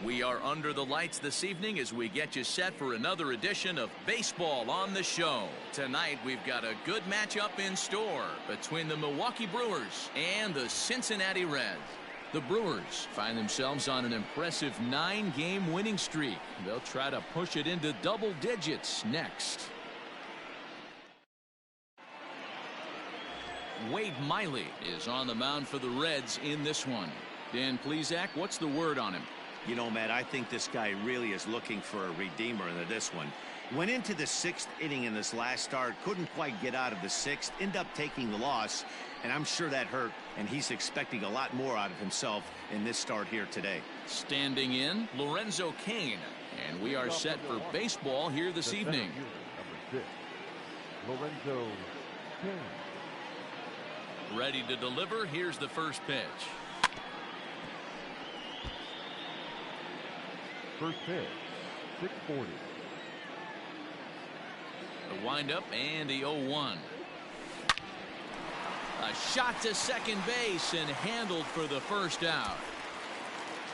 We are under the lights this evening as we get you set for another edition of Baseball on the Show. Tonight we've got a good matchup in store between the Milwaukee Brewers and the Cincinnati Reds. The Brewers find themselves on an impressive 9-game winning streak. They'll try to push it into double digits next. Wade Miley is on the mound for the Reds in this one. Dan Plesac, what's the word on him? You know, Matt, I think this guy really is looking for a redeemer in this one. Went into the 6th inning in this last start, couldn't quite get out of the 6th, end up taking the loss, and I'm sure that hurt, and he's expecting a lot more out of himself in this start here today. Standing in, Lorenzo Cain, and we are set for baseball here this evening. Number 6, Lorenzo Cain. Ready to deliver, here's the first pitch. First pitch, 640. The windup and the 0-1. A shot to second base and handled for the first out.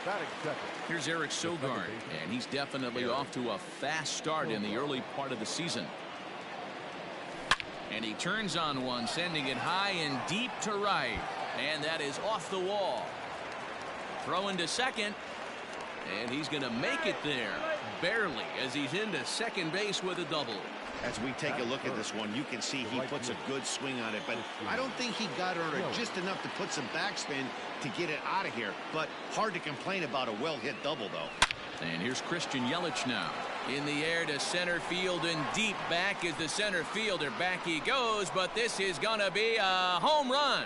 Batting second. Here's Eric Sogard, and he's definitely off to a fast start in the early part of the season. And he turns on one, sending it high and deep to right. And that is off the wall. Throw into second. And he's going to make it there, barely, as he's into second base with a double. As we take a look at this one, you can see he puts a good swing on it, but I don't think he got under it just enough to put some backspin to get it out of here. But hard to complain about a well-hit double, though. And here's Christian Yelich now. In the air to center field and deep back is the center fielder. Back he goes, but this is going to be a home run.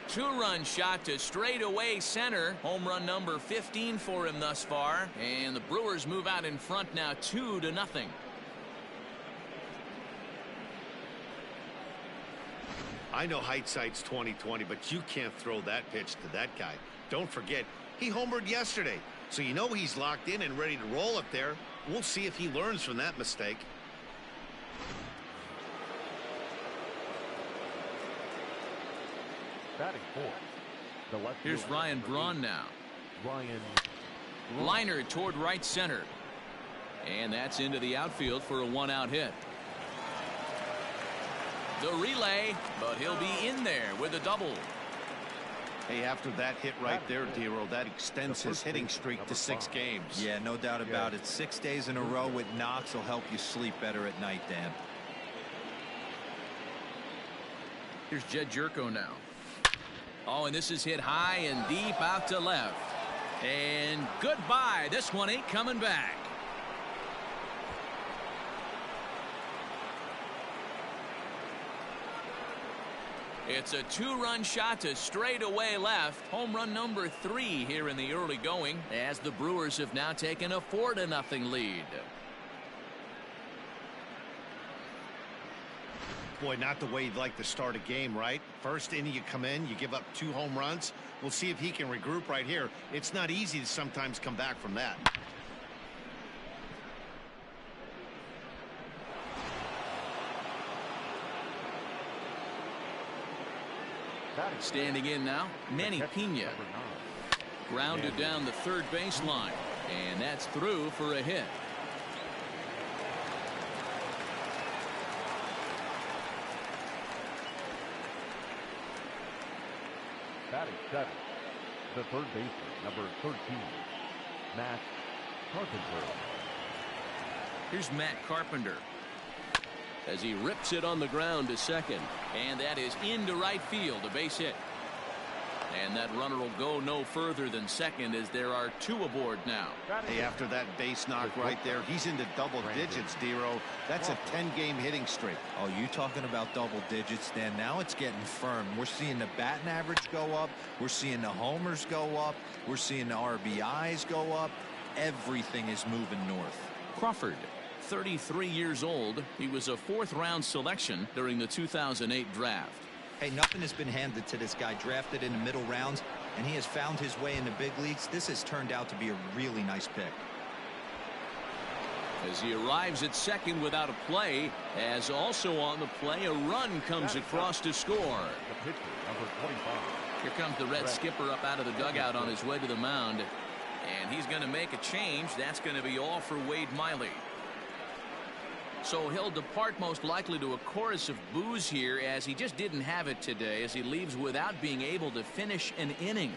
Two-run shot to straightaway center. Home run number 15 for him thus far. And the Brewers move out in front now 2-0. I know hindsight's 20/20, but you can't throw that pitch to that guy. Don't forget, he homered yesterday. So you know he's locked in and ready to roll up there. We'll see if he learns from that mistake. Batting fourth. Here's Ryan Braun now. Ryan. Liner toward right center. And that's into the outfield for a 1-out hit. The relay, but he'll be in there with a double. Hey, after that hit right there, Dero, that extends his hitting streak to 6 games. Yeah, no doubt about it. 6 days in a row with knocks will help you sleep better at night, Dan. Here's Jed Jerko now. Oh, and this is hit high and deep out to left. And goodbye. This one ain't coming back. It's a 2-run shot to straightaway left. Home run number 3 here in the early going, as the Brewers have now taken a 4-0 lead. Boy, not the way you'd like to start a game, right? First inning you come in, you give up 2 home runs. We'll see if he can regroup right here. It's not easy to sometimes come back from that. Standing in now, Manny Pena. Grounded down the third baseline, and that's through for a hit. Batting seventh, the third baseman, number 13, Matt Carpenter. Here's Matt Carpenter as he rips it on the ground to second, and that is into right field, a base hit. And that runner will go no further than second as there are 2 aboard now. Hey, after that base knock right there, he's into double digits, Dero. That's a 10-game hitting streak. Oh, you talking about double digits, Dan? Now it's getting firm. We're seeing the batting average go up. We're seeing the homers go up. We're seeing the RBIs go up. Everything is moving north. Crawford, 33 years old. He was a 4th-round selection during the 2008 draft. Hey, nothing has been handed to this guy. Drafted in the middle rounds, and he has found his way in the big leagues. This has turned out to be a really nice pick. as he arrives at second without a play, as also on the play a run comes across to score. The pitcher, number 25. Here comes the Red skipper up out of the dugout on his way to the mound, and he's going to make a change. That's going to be all for Wade Miley. So he'll depart most likely to a chorus of boos here, as he just didn't have it today, as he leaves without being able to finish an inning.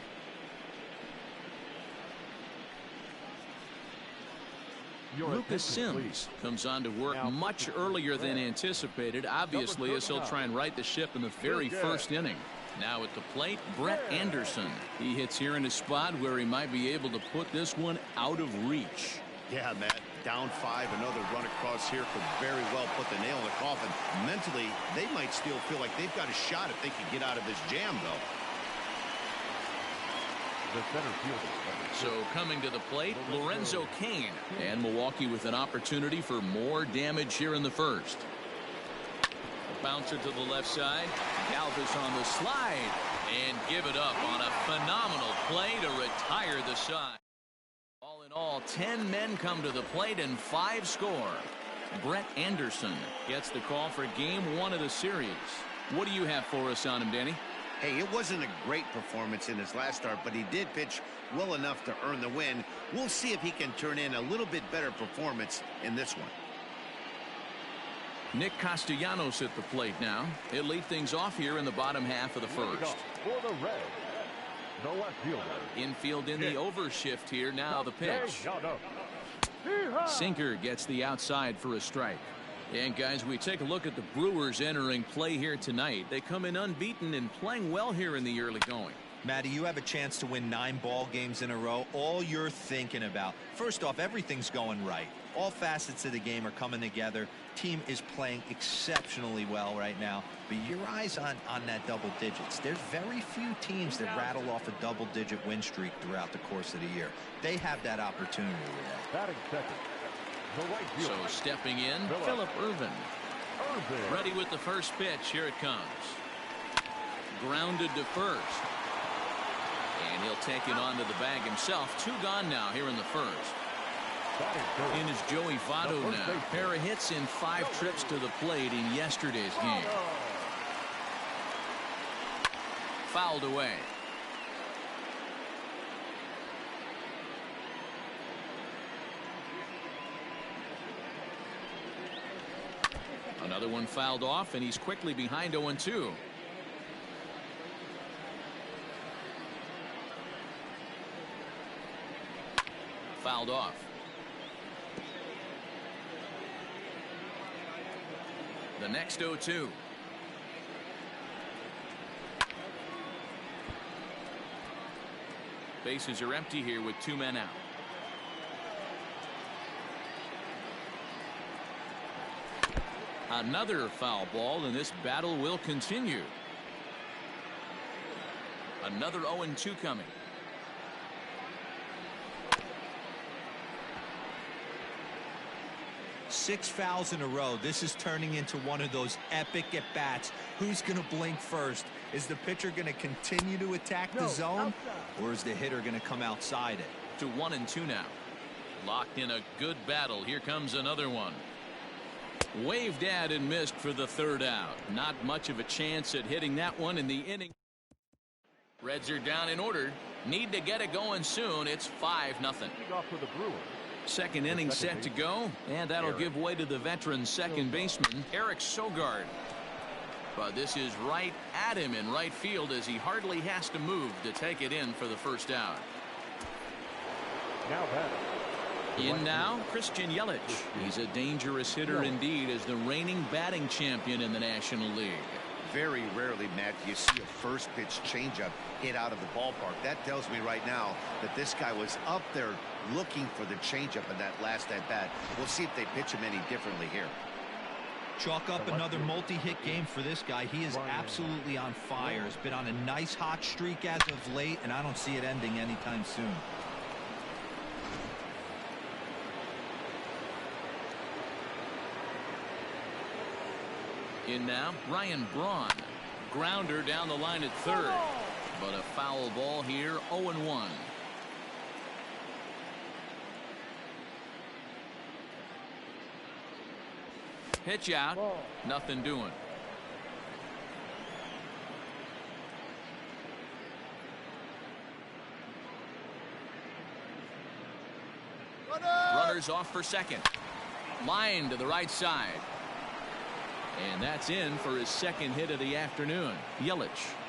Lucas Sims comes on to work much earlier than anticipated, obviously, as he'll try and right the ship in the very first inning. Now at the plate, Brett Anderson. He hits here in a spot where he might be able to put this one out of reach. Yeah, Matt, down 5, another run across here could very well put the nail in the coffin. Mentally, they might still feel like they've got a shot if they could get out of this jam, though. The center fielder. So coming to the plate, Lorenzo Cain, and Milwaukee with an opportunity for more damage here in the first. A bouncer to the left side. Galvis on the slide, and give it up on a phenomenal play to retire the side. All in all, 10 men come to the plate and 5 score. Brett Anderson gets the call for game 1 of the series. What do you have for us on him, Danny? Hey, it wasn't a great performance in his last start, but he did pitch well enough to earn the win. We'll see if he can turn in a little bit better performance in this one. Nick Castellanos at the plate now. He'll lead things off here in the bottom half of the first. For the Reds, the left fielder. Infield in the overshift here. Now the pitch. Sinker gets the outside for a strike. And guys, we take a look at the Brewers entering play here tonight. They come in unbeaten and playing well here in the early going. Matty, you have a chance to win 9 ball games in a row. All you're thinking about, first off, everything's going right. All facets of the game are coming together. Team is playing exceptionally well right now. But your eyes on that double digits. There's very few teams that rattle off a double-digit win streak throughout the course of the year. They have that opportunity today. Batting second. So stepping in, Phillip Ervin. Ready with the first pitch. Here it comes. Grounded to first. And he'll take it onto the bag himself. 2 gone now here in the first. In is Joey Votto now. Pair of hits in 5 trips to the plate in yesterday's game. Fouled away. Another one fouled off, and he's quickly behind 0-2. Fouled off. The next 0-2. Bases are empty here with 2 men out. Another foul ball, and this battle will continue. Another 0-2 coming. Six fouls in a row. This is turning into one of those epic at-bats. Who's going to blink first? Is the pitcher going to continue to attack the zone, or is the hitter going to come outside it? To 1-2 now. Locked in a good battle. Here comes another one. Waved at and missed for the 3rd out. Not much of a chance at hitting that one in the inning. Reds are down in order. Need to get it going soon. It's 5-0. Second inning set to go, and that'll give way to the veteran second baseman, Eric Sogard. But this is right at him in right field, as he hardly has to move to take it in for the first out. Now batting. In now, Christian Yelich. He's a dangerous hitter indeed, as the reigning batting champion in the National League. Very rarely, Matt, do you see a first pitch changeup hit out of the ballpark. That tells me right now that this guy was up there looking for the changeup in that last at bat. We'll see if they pitch him any differently here. Chalk up another multi-hit game for this guy. He is absolutely on fire. He's been on a nice hot streak as of late, and I don't see it ending anytime soon. In now, Ryan Braun. Grounder down the line at third. But a foul ball here, 0-1. Pitch out. Nothing doing. Runners off for second. Line to the right side. And that's in for his second hit of the afternoon. Yelich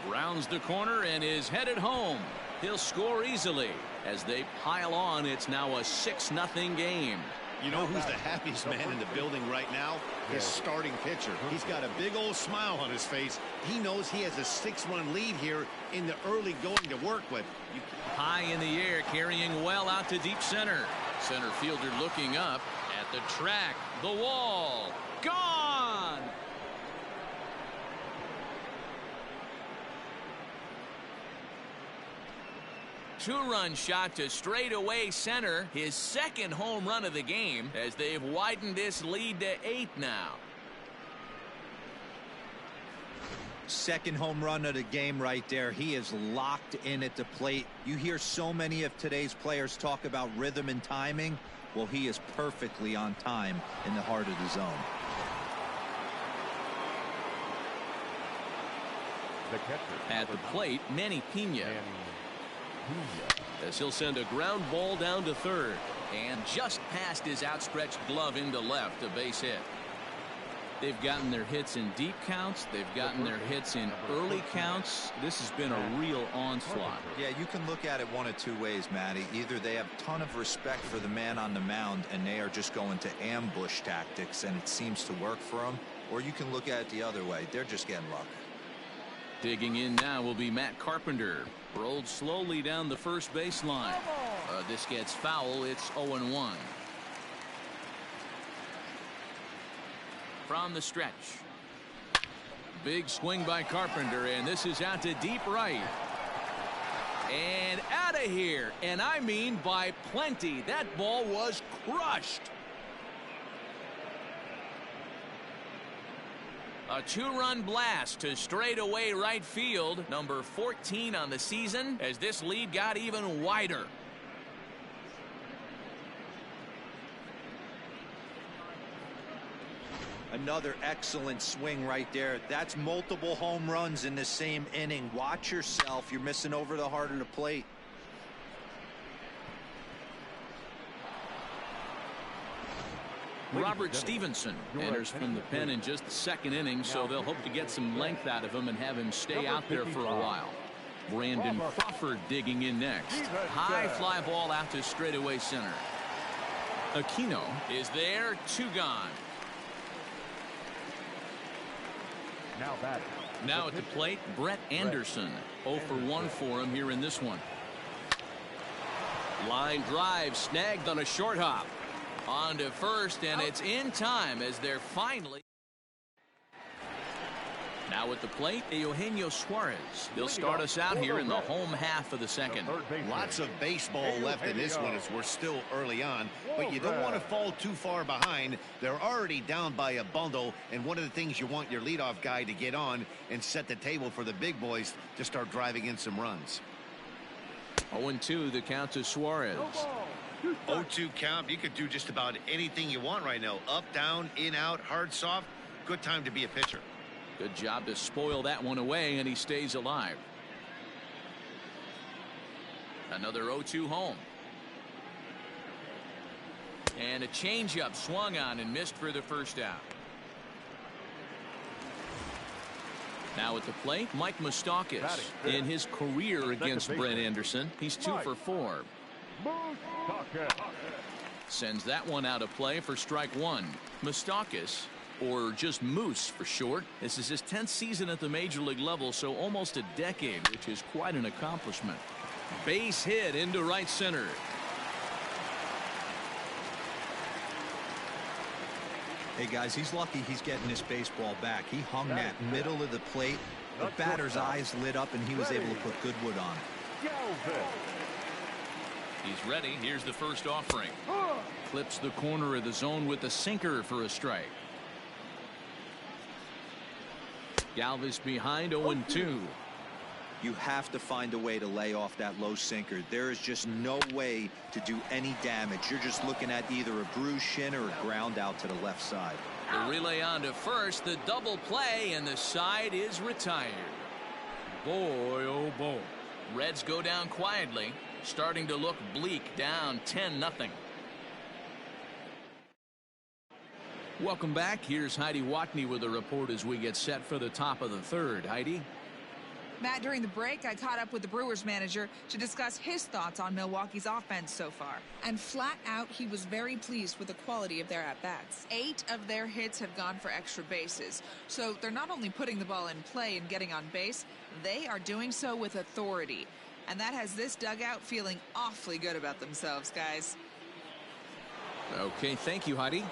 rounds the corner and is headed home. He'll score easily. As they pile on, it's now a 6-0 game. You know who's the happiest man in the building right now? His starting pitcher. He's got a big old smile on his face. He knows he has a 6-run lead here in the early going to work with. High in the air, carrying well out to deep center. Center fielder looking up at the track. The wall. Gone! Two-run shot to straightaway center. His second home run of the game as they've widened this lead to 8 now. Second home run of the game right there. He is locked in at the plate. You hear so many of today's players talk about rhythm and timing. Well, he is perfectly on time in the heart of the zone. The catcher. At the plate, Manny Pena. As he'll send a ground ball down to third. And just past his outstretched glove into left, a base hit. They've gotten their hits in deep counts. They've gotten their hits in early counts. This has been a real onslaught. Yeah, you can look at it one of two ways, Matty. Either they have a ton of respect for the man on the mound and they are just going to ambush tactics and it seems to work for them. Or you can look at it the other way. They're just getting lucky. Digging in now will be Matt Carpenter. Rolled slowly down the first baseline. This gets foul. It's 0-1. From the stretch. Big swing by Carpenter, and this is out to deep right. And out of here. And I mean by plenty. That ball was crushed. A two-run blast to straightaway right field. Number 14 on the season as this lead got even wider. Another excellent swing right there. That's multiple home runs in the same inning. Watch yourself. You're missing over the heart of the plate. Robert Stevenson enters from the pen in just the second inning, so they'll hope to get some length out of him and have him stay out there for a while. Brandon Crawford digging in next. High fly ball out to straightaway center. Aquino is there, 2 gone. Now at the plate, Brett Anderson. 0 for 1 for him here in this one. Line drive snagged on a short hop. On to first, and it's in time as they're finally. Now at the plate, Eugenio Suarez. He'll start us out here in the home half of the second. Lots of baseball left in this one as we're still early on, but you don't want to fall too far behind. They're already down by a bundle, and one of the things you want your leadoff guy to get on and set the table for the big boys to start driving in some runs. 0-2 the count to Suarez. 0-2 count. You could do just about anything you want right now. Up, down, in, out, hard, soft. Good time to be a pitcher. Good job to spoil that one away, and he stays alive. Another 0-2 home. And a changeup swung on and missed for the first out. Now at the plate, Mike Moustakas. In his career against Brett Anderson, he's 2 for 4. Sends that one out of play for strike 1. Moustakas, or just Moose for short. This is his 10th season at the major league level, so almost a decade, which is quite an accomplishment. Base hit into right center. Hey guys, he's lucky he's getting this baseball back. He hung that middle of the plate. The batter's eyes lit up and he was able to put good wood on it. He's ready. Here's the first offering. Clips the corner of the zone with the sinker for a strike. Galvis behind 0-2. You have to find a way to lay off that low sinker. There is just no way to do any damage. You're just looking at either a bruised shin or a ground out to the left side. The relay on to first, the double play, and the side is retired. Boy, oh boy. Reds go down quietly, starting to look bleak, down 10-0. Welcome back. Here's Heidi Watney with a report as we get set for the top of the third. Heidi? Matt, during the break, I caught up with the Brewers manager to discuss his thoughts on Milwaukee's offense so far. And flat out, he was very pleased with the quality of their at-bats. 8 of their hits have gone for extra bases. So they're not only putting the ball in play and getting on base, they are doing so with authority. And that has this dugout feeling awfully good about themselves, guys. Okay, thank you, Heidi.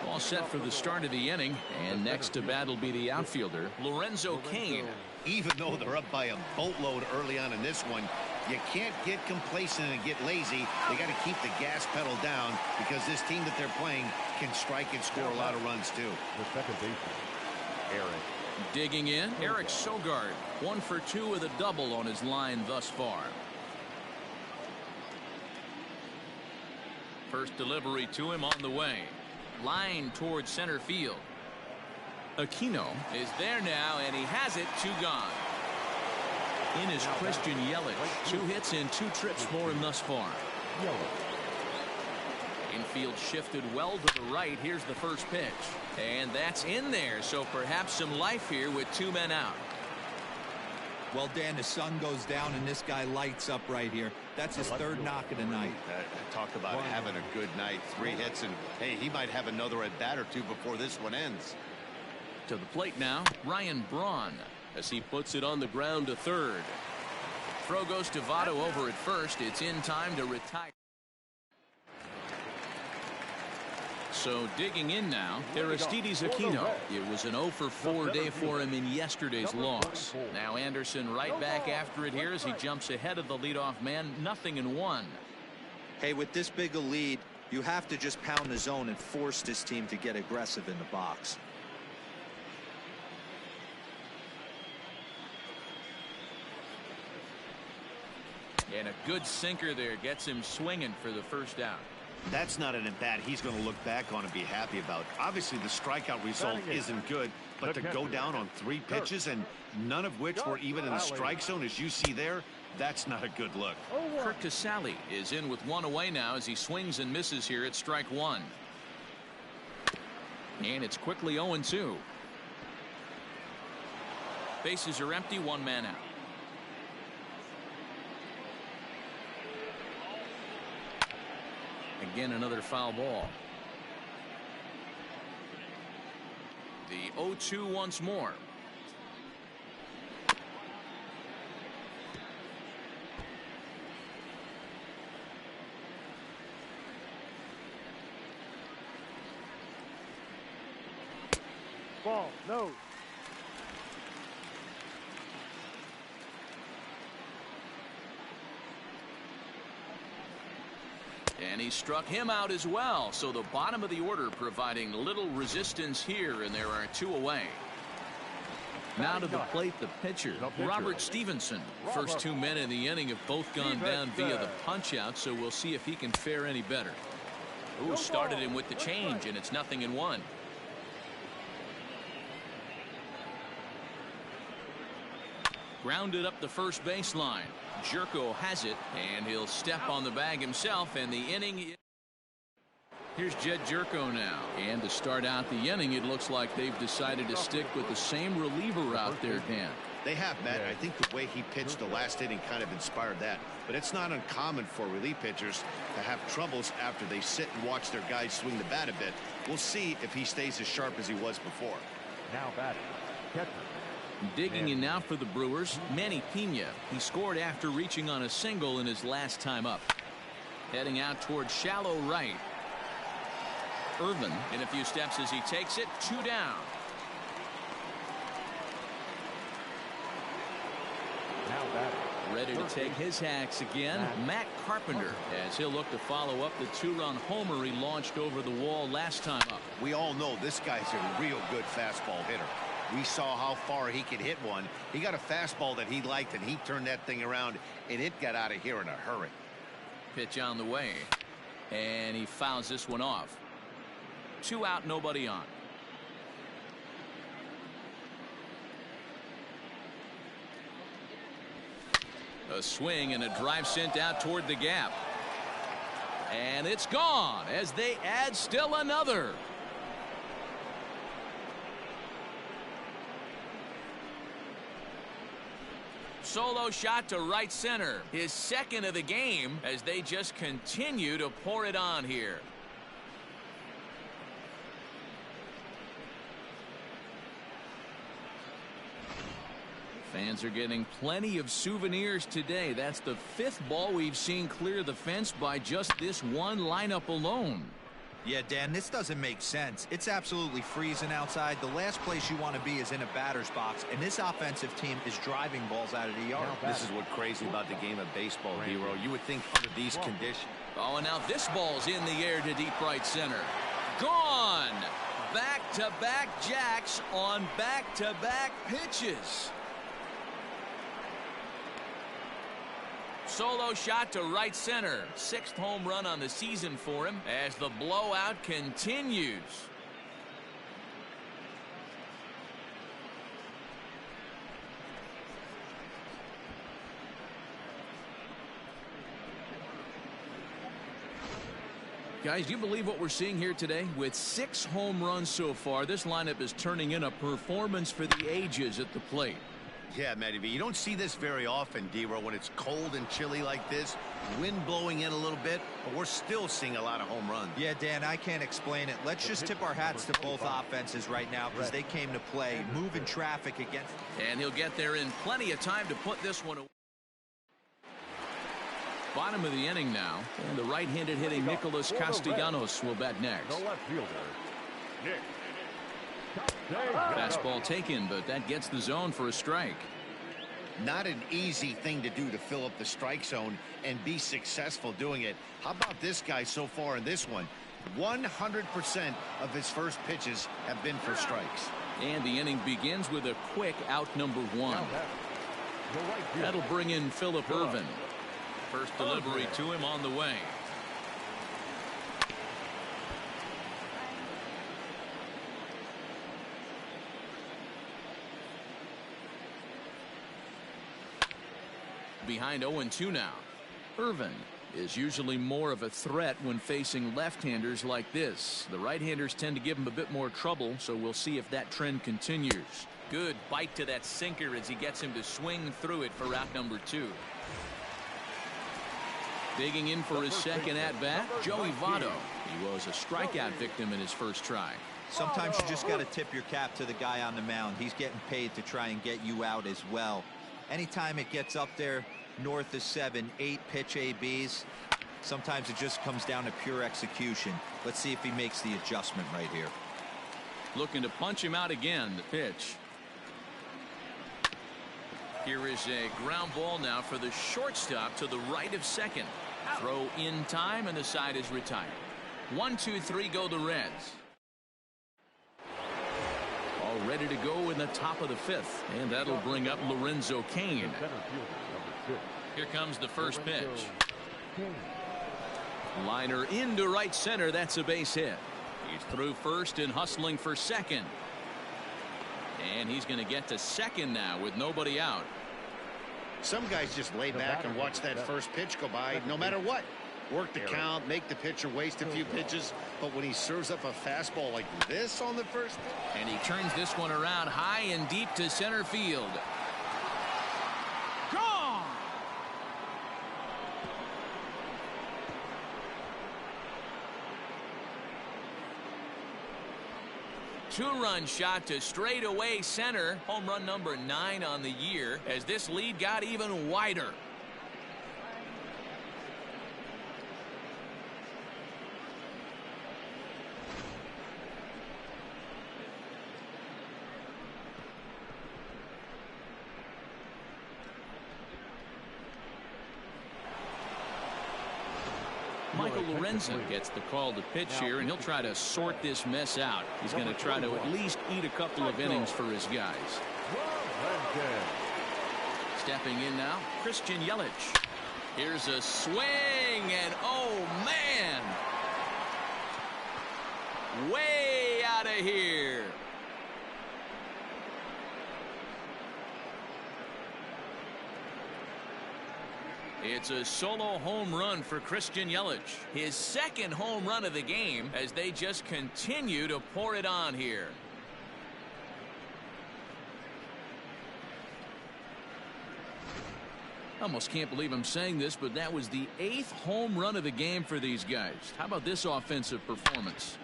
All set for the start of the inning, and next to bat will be the outfielder, Lorenzo Cain. Even though they're up by a boatload early on in this one, you can't get complacent and get lazy. They got to keep the gas pedal down because this team that they're playing can strike and score a lot of runs too. The second baseman, Eric. Digging in, Eric Sogard, 1 for 2 with a double on his line thus far. First delivery to him on the way. Line towards center field. Aquino is there now, and he has it. 2 gone. In is Christian Yelich. 2 hits and 2 trips for him thus far. Infield shifted well to the right. Here's the first pitch, and that's in there. So perhaps some life here with 2 men out. Well, Dan, the sun goes down and this guy lights up right here. That's his 3rd knock of the night. Talk about having a good night. 3 hits, and hey, he might have another at bat or 2 before this one ends. To the plate now, Ryan Braun, as he puts it on the ground to third. Throw goes to Votto over at first. It's in time to retire. So digging in now, Aristides Aquino. It was an 0 for 4 day for him in yesterday's loss. Now Anderson right back after it here as he jumps ahead of the leadoff man. 0-1. Hey, with this big a lead, you have to just pound the zone and force this team to get aggressive in the box. And a good sinker there gets him swinging for the first out. That's not an at-bat he's going to look back on and be happy about. Obviously, the strikeout result isn't good, but to go down on 3 pitches and none of which were even in the strike zone, as you see there, that's not a good look. Kurt Casale is in with 1 away now as he swings and misses here at strike 1. And it's quickly 0-2. Bases are empty, 1 man out. Again, another foul ball. The 0-2 once more. Ball, no. And he struck him out as well. So the bottom of the order providing little resistance here, and there are 2 away. Now to the plate, the pitcher, Robert Stevenson. First 2 men in the inning have both gone down via the punch-out, so we'll see if he can fare any better. Ooh, started him with the change, and it's 0-1. Grounded up the first baseline. Jerko has it, and he'll step on the bag himself, and the inning. Here's Jed Jerko now, and to start out the inning, it looks like they've decided to stick with the same reliever out there, Dan. They have, Matt. I think the way he pitched the last inning kind of inspired that, but it's not uncommon for relief pitchers to have troubles after they sit and watch their guys swing the bat a bit. We'll see if he stays as sharp as he was before. Now batting, catcher. Digging in now for the Brewers, Manny Pena. He scored after reaching on a single in his last time up. Heading out towards shallow right. Irvin in a few steps as he takes it. 2 down. Now batting. Ready to take his hacks again, Matt Carpenter, as he'll look to follow up the 2-run homer he launched over the wall last time up. We all know this guy's a real good fastball hitter. We saw how far he could hit one. He got a fastball that he liked, and he turned that thing around, and it got out of here in a hurry. Pitch on the way, and he fouls this one off. 2 out, nobody on. A swing and a drive sent out toward the gap. And it's gone as they add still another. Solo shot to right center. His second of the game as they just continue to pour it on here. Fans are getting plenty of souvenirs today. That's the 5th ball we've seen clear the fence by just this one lineup alone. Yeah, Dan, this doesn't make sense. It's absolutely freezing outside. The last place you want to be is in a batter's box, and this offensive team is driving balls out of the yard. This is what's crazy about the game of baseball, Hero. You would think under these conditions. Oh, and now this ball's in the air to deep right center. Gone! Back-to-back jacks on back-to-back pitches. Solo shot to right center. 6th home run on the season for him as the blowout continues. Guys, do you believe what we're seeing here today? With 6 home runs so far, this lineup is turning in a performance for the ages at the plate. Yeah, Matty B, you don't see this very often, D-Row, when it's cold and chilly like this. Wind blowing in a little bit, but we're still seeing a lot of home runs. Yeah, Dan, I can't explain it. Let's just tip our hats to both offenses right now because they came to play, moving traffic against. And he'll get there in plenty of time to put this one away. Bottom of the inning now, and the right-handed hitting Nicholas Castellanos will bat next. The left fielder, Nick. Fastball taken, but that gets the zone for a strike. Not an easy thing to do to fill up the strike zone and be successful doing it. How about this guy so far in this one? 100% of his first pitches have been for strikes. And the inning begins with a quick out number 1. That'll bring in Phillip Ervin. First delivery to him on the way. Behind 0-2 now. Ervin is usually more of a threat when facing left-handers like this. The right-handers tend to give him a bit more trouble, so we'll see if that trend continues. Good bite to that sinker as he gets him to swing through it for out number 2. Digging in for his second at-bat, Joey Votto. He was a strikeout victim in his first try. Sometimes you just got to tip your cap to the guy on the mound. He's getting paid to try and get you out as well. Anytime it gets up there north of 7, 8 pitch ABs, sometimes it just comes down to pure execution. Let's see if he makes the adjustment right here. Looking to punch him out again. The pitch. Here is a ground ball now for the shortstop to the right of second. Throw in time, and the side is retired. 1, 2, 3 go the Reds. All ready to go in the top of the 5th, and that'll bring up Lorenzo Cain. Here comes the first pitch. Liner into right center. That's a base hit. He's through first and hustling for second. And he's going to get to second now with nobody out. Some guys just lay back and watch that first pitch go by no matter what. Work the count, make the pitcher waste a few pitches, but when he serves up a fastball like this on the first, and he turns this one around high and deep to center field. Gone! Two-run shot to straightaway center. Home run number 9 on the year as this lead got even wider. Michael Lorenzen gets the call to pitch here, and he'll try to sort this mess out. He's going to try to at least eat a couple of innings for his guys. Stepping in now, Christian Yelich. Here's a swing, and oh man, way out of here. It's a solo home run for Christian Yelich. His second home run of the game as they just continue to pour it on here. Almost can't believe I'm saying this, but that was the 8th home run of the game for these guys. How about this offensive performance?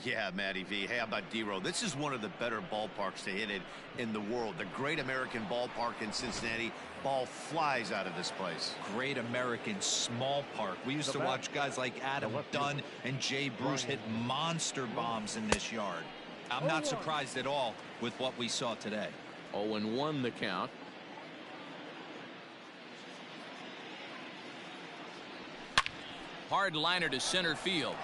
Yeah, Matty V. Hey, how about D-Row? This is one of the better ballparks to hit it in the world. The Great American Ballpark in Cincinnati. Ball flies out of this place. Great American Small Park. We used to watch guys like Adam Dunn and Jay Bruce hit monster bombs in this yard. I'm not surprised at all with what we saw today. 0-1 the count. Hard liner to center field.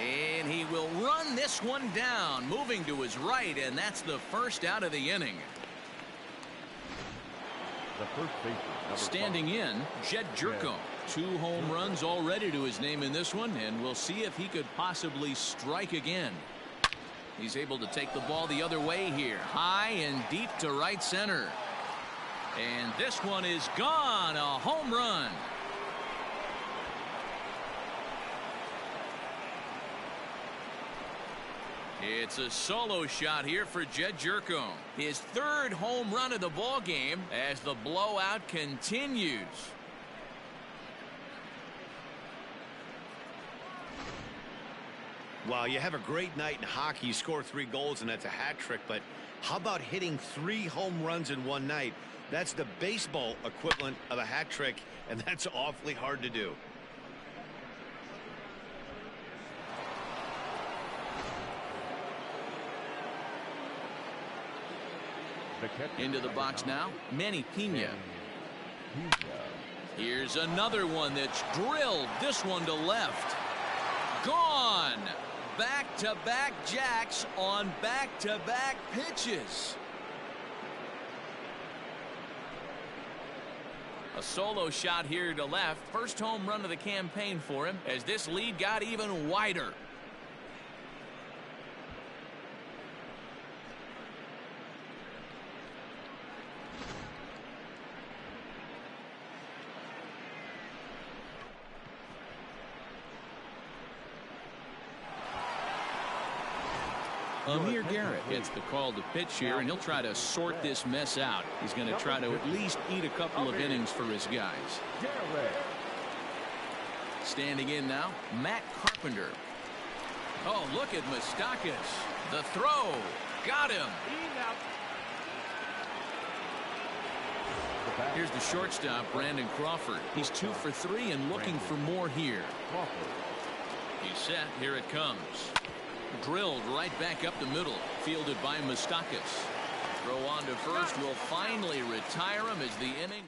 And he will run this one down, moving to his right, and that's the first out of the inning. The first baseman, standing in, Jed Jerko. 2 home runs already to his name in this one, and we'll see if he could possibly strike again. He's able to take the ball the other way here, high and deep to right center. And this one is gone, a home run. It's a solo shot here for Jed Jerko. His 3rd home run of the ball game as the blowout continues. Wow, you have a great night in hockey. You score 3 goals, and that's a hat trick. But how about hitting 3 home runs in one night? That's the baseball equivalent of a hat trick, and that's awfully hard to do. Into the box now, Manny Pena. Here's another one that's drilled. This one to left. Gone. Back-to-back jacks on back-to-back pitches. A solo shot here to left. First home run of the campaign for him as this lead got even wider. Amir Garrett gets the call to pitch here, and he'll try to sort this mess out. He's going to try to at least eat a couple of innings for his guys. Standing in now, Matt Carpenter. Oh, look at Moustakas. The throw. Got him. Here's the shortstop, Brandon Crawford. He's 2 for 3 and looking for more here. He's set. Here it comes. Drilled right back up the middle. Fielded by Moustakas. Throw on to first will finally retire him as the inning.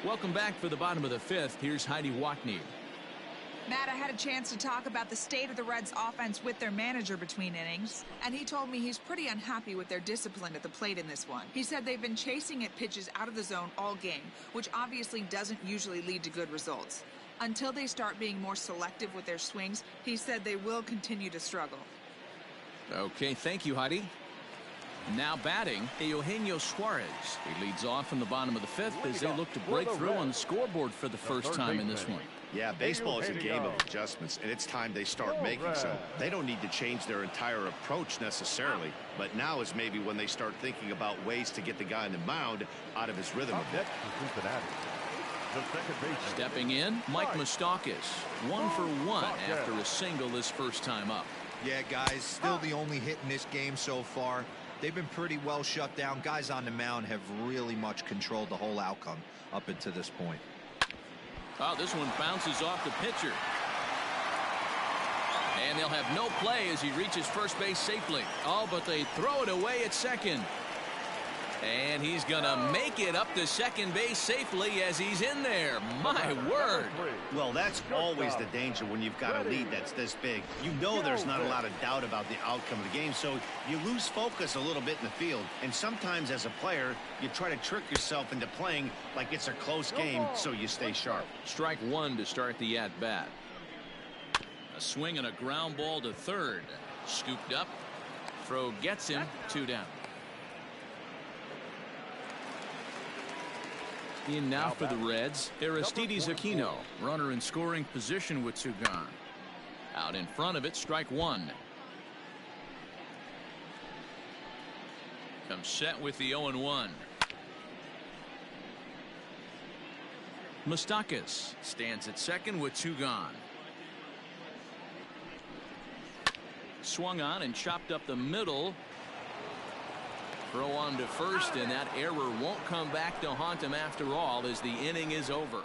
Welcome back for the bottom of the 5th. Here's Heidi Watney. Matt, I had a chance to talk about the state of the Reds offense with their manager between innings, and he told me he's pretty unhappy with their discipline at the plate in this one. He said they've been chasing at pitches out of the zone all game, which obviously doesn't usually lead to good results. Until they start being more selective with their swings, he said they will continue to struggle. Okay, thank you, Heidi. Now batting, Eugenio Suarez. He leads off in the bottom of the 5th as they look to break through on the scoreboard for the first time in this one. Yeah, baseball is a game of adjustments, and it's time they start making some. They don't need to change their entire approach necessarily, but now is maybe when they start thinking about ways to get the guy on the mound out of his rhythm a bit. Stepping in, Mike Moustakas. 1 for 1 after a single this first time up. Yeah, guys, still the only hit in this game so far. They've been pretty well shut down. Guys on the mound have really much controlled the whole outcome up until this point. Oh, this one bounces off the pitcher. And they'll have no play as he reaches first base safely. Oh, but they throw it away at second. And he's going to make it up to second base safely as he's in there. My word. Well, that's always the danger when you've got a lead that's this big. You know there's not a lot of doubt about the outcome of the game, so you lose focus a little bit in the field. And sometimes as a player, you try to trick yourself into playing like it's a close game so you stay sharp. Strike one to start the at-bat. A swing and a ground ball to third. Scooped up. Throw gets him. 2 down. In now for the Reds, Aristides Aquino. Runner in scoring position with 2 gone. Out in front of it, strike one. Comes set with the 0-1. Moustakas stands at second with 2 gone. Swung on and chopped up the middle. Throw on to first, and that error won't come back to haunt him after all as the inning is over.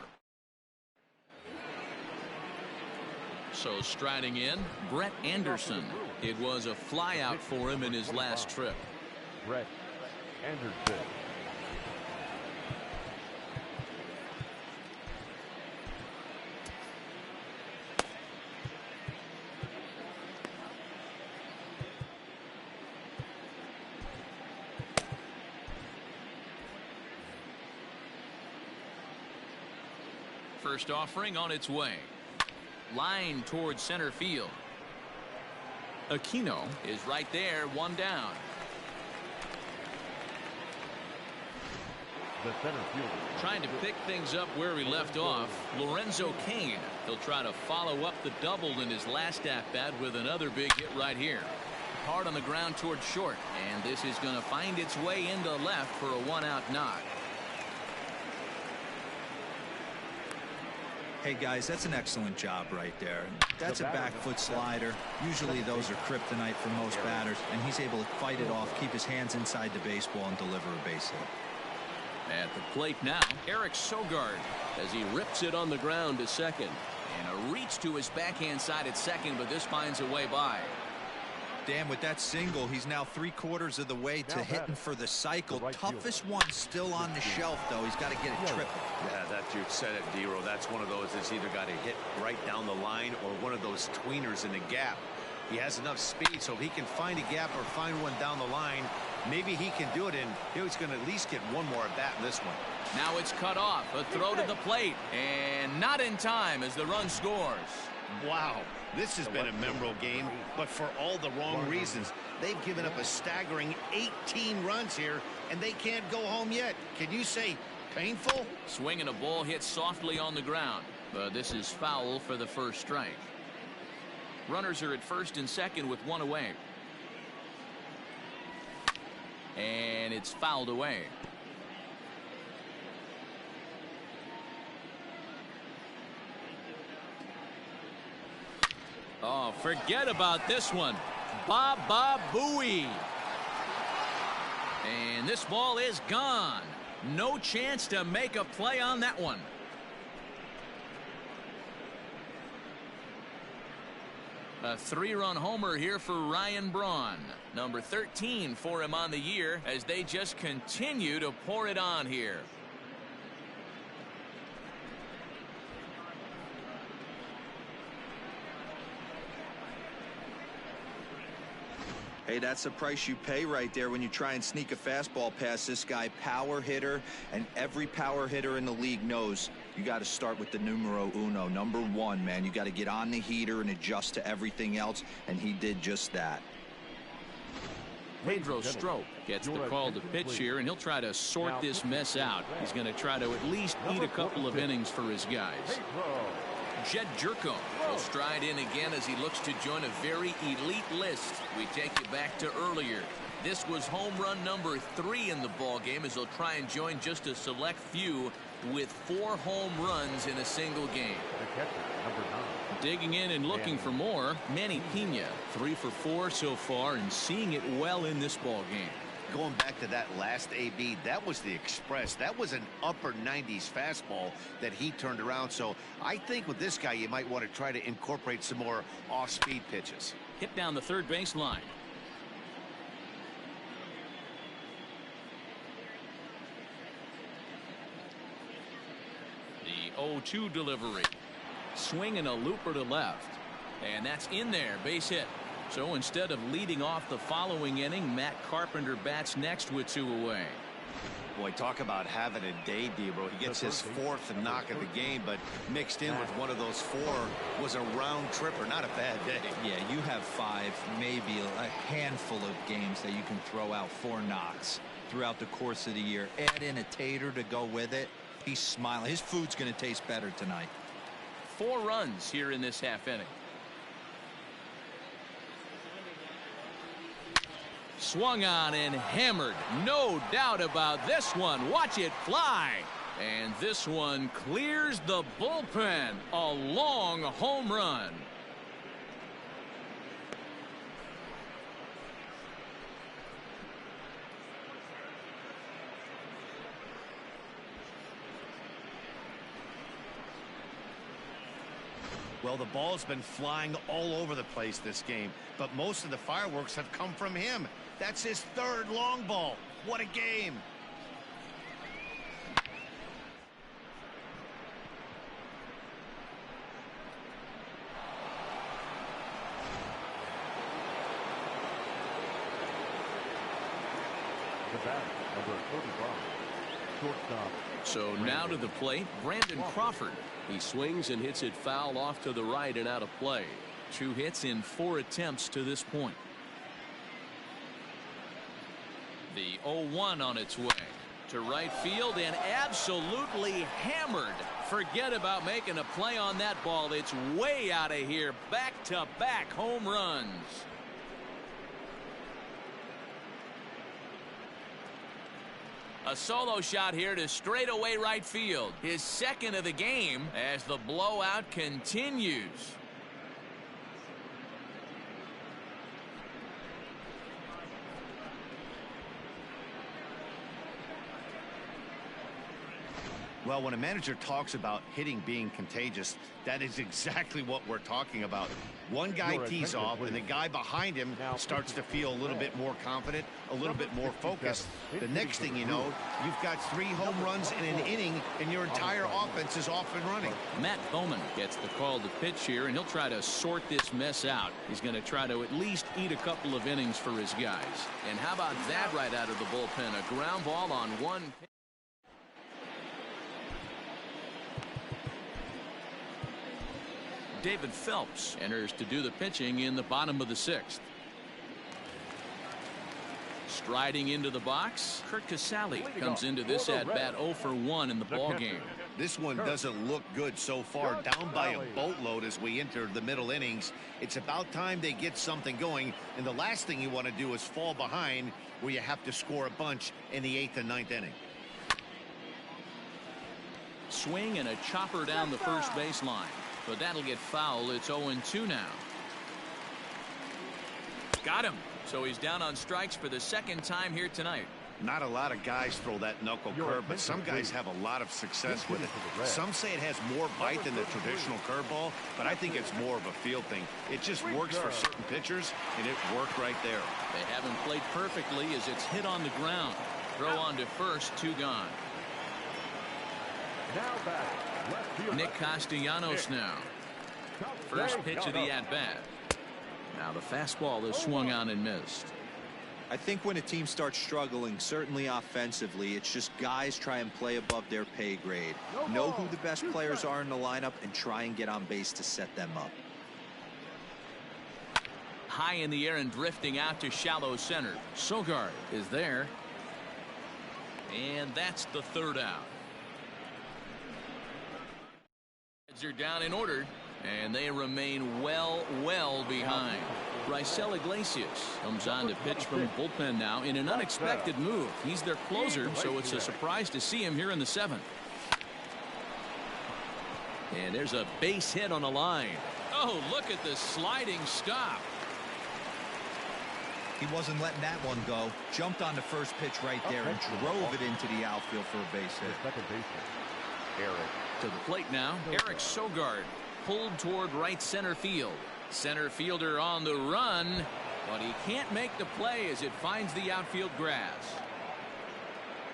So striding in, Brett Anderson. It was a flyout for him in his last trip. Brett Anderson. First offering on its way. Line towards center field. Aquino is right there, 1 down. The center fielder. Trying to pick things up where he left off. Lorenzo Cain. He'll try to follow up the double in his last at-bat with another big hit right here. Hard on the ground towards short. And this is going to find its way into left for a 1-out knock. Hey guys, that's an excellent job right there. That's a back foot slider. Usually those are kryptonite for most batters, and he's able to fight it off, keep his hands inside the baseball, and deliver a base hit. At the plate now, Eric Sogard as he rips it on the ground to second. And a reach to his backhand side at second, but this finds a way by. Dan, with that single, he's now 3/4 of the way to hitting for the cycle. Toughest one still on the shelf, though. He's got to get it triple. Yeah, that you said it, D-Row. That's one of those that's either got to hit right down the line or one of those tweeners in the gap. He has enough speed, so if he can find a gap or find one down the line, maybe he can do it, and he's going to at least get one more at bat in this one. Now it's cut off. A throw to the plate, and not in time as the run scores. Wow, this has been a memorable game, but for all the wrong reasons. They've given up a staggering 18 runs here, and they can't go home yet. Can you say painful? Swing and a ball hit softly on the ground, but this is foul for the first strike. Runners are at first and second with 1 away. And it's fouled away. Oh, forget about this one. Baba Booey. And this ball is gone. No chance to make a play on that one. A 3-run homer here for Ryan Braun. Number 13 for him on the year as they just continue to pour it on here. Hey, that's the price you pay right there when you try and sneak a fastball past this guy. Power hitter, and every power hitter in the league knows you got to start with the numero uno, number 1, man. You got to get on the heater and adjust to everything else, and he did just that. Pedro Strop gets the call to pitch here, and he'll try to sort this mess out. He's going to try to at least eat a couple of innings for his guys. Jed Jerko will stride in again as he looks to join a very elite list. We take you back to earlier. This was home run number 3 in the ball game as he'll try and join just a select few with 4 home runs in a single game. Digging in and looking for more, Manny Pena, 3 for 4 so far and seeing it well in this ball game. Going back to that last AB, that was the express. That was an upper 90s fastball that he turned around. So I think with this guy, you might want to try to incorporate some more off-speed pitches. Hit down the third base line. 0-2 delivery. Swing and a looper to left. And that's in there. Base hit. So instead of leading off the following inning, Matt Carpenter bats next with 2 away. Boy, talk about having a day, Debro. He gets his 4th knock of the game, but mixed in with one of those 4 was a round tripper. Not a bad day. Yeah, you have 5, maybe a handful of games that you can throw out 4 knocks throughout the course of the year. Add in a tater to go with it. He's smiling. His food's going to taste better tonight. 4 runs here in this half inning. Swung on and hammered. No doubt about this one. Watch it fly. And this one clears the bullpen. A long home run. Well, the ball's been flying all over the place this game, but most of the fireworks have come from him. That's his 3rd long ball. What a game. The bat, number 45, shortstop. So now to the plate, Brandon Crawford. He swings and hits it foul off to the right and out of play. 2 hits in 4 attempts to this point. The 0-1 on its way to right field and absolutely hammered. Forget about making a play on that ball. It's way out of here. Back-to-back home runs. A solo shot here to straightaway right field. His 2nd of the game as the blowout continues. Well, when a manager talks about hitting being contagious, that is exactly what we're talking about. One guy tees off, and the guy behind him starts to feel a little bit more confident, a little bit more focused. The next thing you know, you've got 3 home runs in an inning, and your entire offense is off and running. Matt Bowman gets the call to pitch here, and he'll try to sort this mess out. He's going to try to at least eat a couple of innings for his guys. And how about that right out of the bullpen? A ground ball on 1 pitch. David Phelps enters to do the pitching in the bottom of the 6th. Striding into the box, Kurt Casale comes into this at-bat 0 for 1 in the ballgame. This one doesn't look good so far. Down by a boatload as we enter the middle innings. It's about time they get something going, and the last thing you want to do is fall behind where you have to score a bunch in the 8th and 9th inning. Swing and a chopper down the first baseline. But that'll get foul. It's 0-2 now. Got him. So he's down on strikes for the 2nd time here tonight. Not a lot of guys throw that knuckle curve, but some guys have a lot of success with it. Some say it has more bite than the traditional curveball, but I think it's more of a feel thing. It just works for certain pitchers, and it worked right there. They haven't played perfectly as it's hit on the ground. Throw on to first, 2 gone. Now back. Nick Castellanos now. First pitch of the at-bat. Now the fastball is swung on and missed. I think when a team starts struggling, certainly offensively, it's just guys try and play above their pay grade. Know who the best players are in the lineup and try and get on base to set them up. High in the air and drifting out to shallow center. Sogard is there. And that's the 3rd out. Are down in order, and they remain well behind. Raisel Iglesias comes on to pitch from bullpen now in an unexpected move. He's their closer, so it's a surprise to see him here in the 7th. And there's a base hit on the line. Oh, look at the sliding stop. He wasn't letting that one go. Jumped on the first pitch right there and drove it into the outfield for a base hit. Second baseman, Eric. To the plate now, Eric Sogard pulled toward right center field. Center fielder on the run, but he can't make the play as it finds the outfield grass.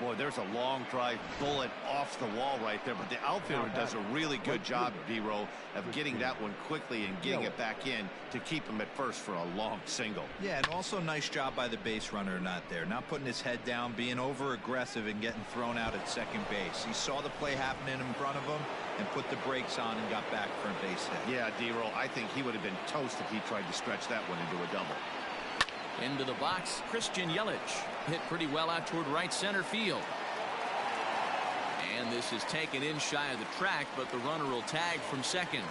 Boy, there's a long drive bullet off the wall right there, but the outfielder does a really good job, B-Roll, of getting that one quickly and getting it back in to keep him at first for a long single. Yeah, and also nice job by the base runner not there. Not putting his head down, being over-aggressive and getting thrown out at second base. He saw the play happening in front of him and put the brakes on and got back for a base hit. Yeah, D-Roll, I think he would have been toast if he tried to stretch that one into a double. Into the box, Christian Yelich. Hit pretty well out toward right center field. And this is taken in shy of the track, but the runner will tag from second.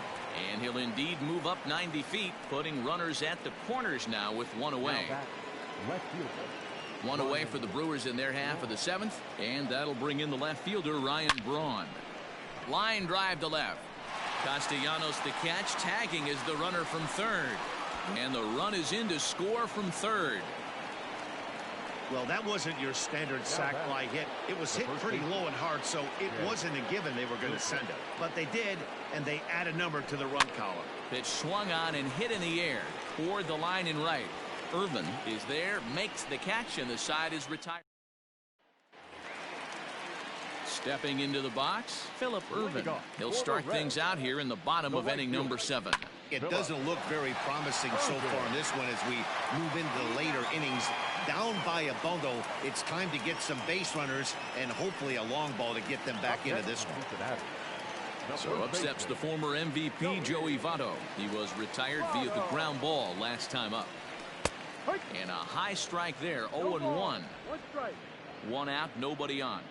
And he'll indeed move up 90 feet, putting runners at the corners now with one away. One away for the Brewers in their half of the seventh, and that'll bring in the left fielder, Ryan Braun. Line drive to left. Castellanos the catch, tagging is the runner from third. And the run is in to score from third. Well, that wasn't your standard sac fly hit. It was hit pretty low and hard, so it wasn't a given they were going to send it. But they did, and they add a number to the run column. Pitch swung on and hit in the air toward the line and right. Irvin is there, makes the catch, and the side is retired. Stepping into the box, Phillip Ervin. He'll start things out here in the bottom of inning number 7. It doesn't look very promising so far in this one as we move into the later innings. Down by a bundle, it's time to get some base runners and hopefully a long ball to get them back into this one. So up steps the former MVP Joey Votto. He was retired via the ground ball last time up. And a high strike there, 0-1. One out, nobody on.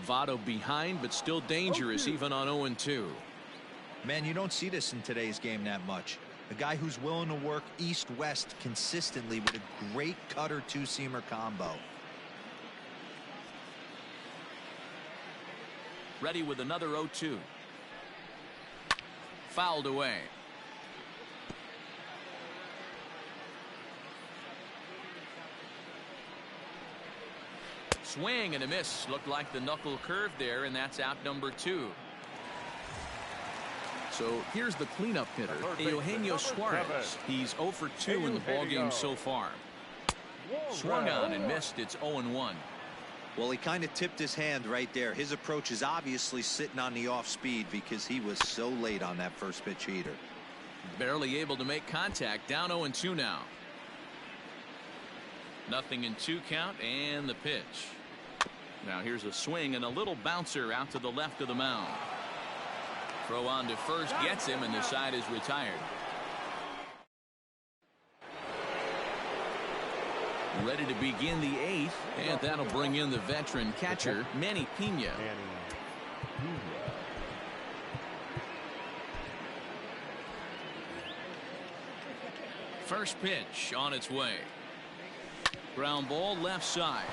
Votto behind, but still dangerous even on 0-2. Man, you don't see this in today's game that much. A guy who's willing to work east-west consistently with a great cutter two-seamer combo. Ready with another 0-2. Fouled away. Swing and a miss. Looked like the knuckle curve there, and that's out number 2. So here's the cleanup hitter, Eugenio Suarez. He's 0 for 2 in the ballgame so far. Swung on and missed. It's 0-1. Well, he kind of tipped his hand right there. His approach is obviously sitting on the off speed because he was so late on that first pitch heater. Barely able to make contact. Down 0-2 now. 0-2 count and the pitch. Now here's a swing and a little bouncer out to the left of the mound. Throw on to first, gets him, and the side is retired. Ready to begin the 8th, and that'll bring in the veteran catcher, Manny Pena. First pitch on its way. Ground ball left side.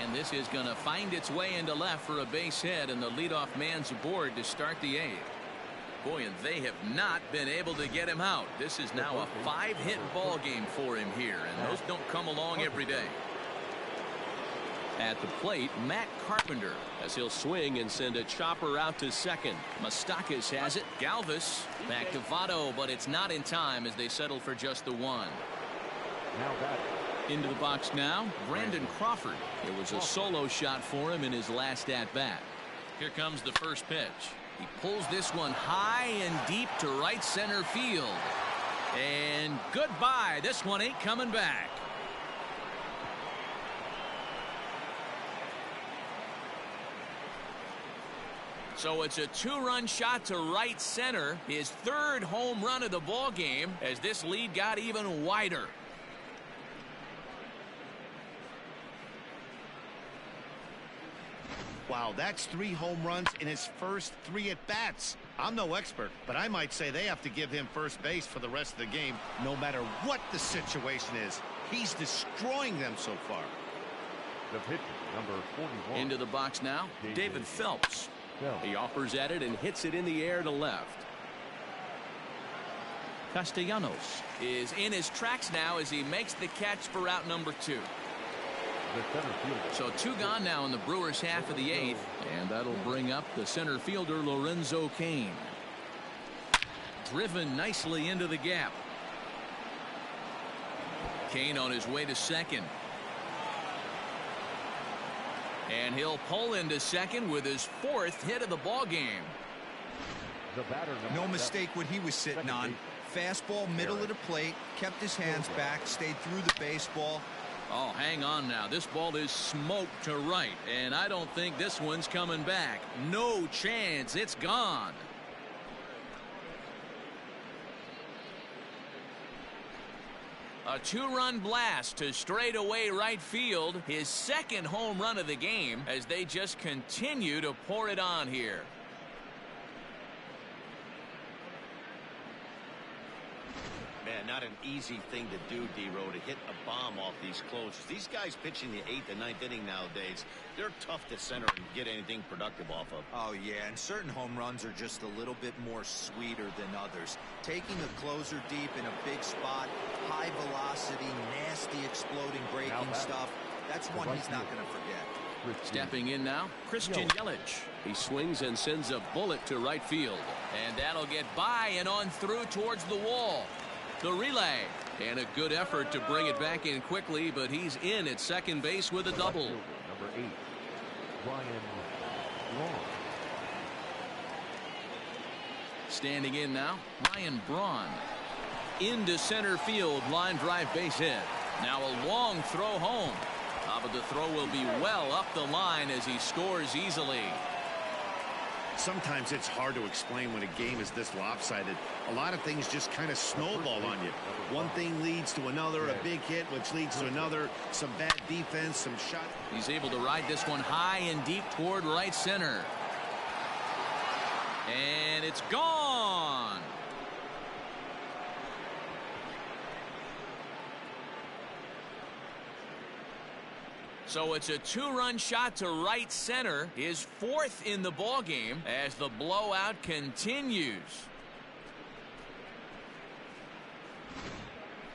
And this is going to find its way into left for a base hit, and the leadoff man's aboard to start the 8th. Boy, and they have not been able to get him out. This is now a 5-hit ball game for him here, and those don't come along every day. At the plate, Matt Carpenter, as he'll swing and send a chopper out to second. Moustakas has it. Galvis back to Votto, but it's not in time as they settle for just the 1. Now batting. Into the box now, Brandon Crawford. It was a solo shot for him in his last at-bat. Here comes the first pitch. He pulls this one high and deep to right center field. And goodbye. This one ain't coming back. So it's a 2-run shot to right center. His 3rd home run of the ball game as this lead got even wider. Wow, that's 3 home runs in his first 3 at-bats. I'm no expert, but I might say they have to give him first base for the rest of the game, no matter what the situation is. He's destroying them so far. The pitcher, number 41. Into the box now, David Phelps. He offers at it and hits it in the air to left. Castellanos is in his tracks now as he makes the catch for out number 2. So 2 gone now in the Brewers half of the 8th, and that'll bring up the center fielder Lorenzo Cain. Driven nicely into the gap. Kane on his way to second. And he'll pull into second with his 4th hit of the ball game. No mistake what he was sitting on. Fastball, middle of the plate, kept his hands back, stayed through the baseball. Oh, hang on now. This ball is smoked to right, and I don't think this one's coming back. No chance. It's gone. A 2-run blast to straightaway right field. His 2nd home run of the game as they just continue to pour it on here. Man, not an easy thing to do, D-Row, to hit a bomb off these closers. These guys pitching the 8th and 9th inning nowadays, they're tough to center and get anything productive off of. Oh, yeah, and certain home runs are just a little bit more sweeter than others. Taking a closer deep in a big spot, high velocity, nasty exploding breaking stuff, that's one he's not going to forget. Stepping in now, Christian Yelich. He swings and sends a bullet to right field. And that'll get by and on through towards the wall. The relay. And a good effort to bring it back in quickly, but he's in at second base with a double. Number 8, Ryan Braun. Standing in now, Ryan Braun. Into center field, line drive base hit. Now a long throw home. But the throw will be well up the line as he scores easily. Sometimes it's hard to explain when a game is this lopsided. A lot of things just kind of snowball on you. One thing leads to another, a big hit, which leads to another, some bad defense, some shot. He's able to ride this one high and deep toward right center. And it's gone. So it's a 2-run shot to right center, his 4th in the ball game as the blowout continues.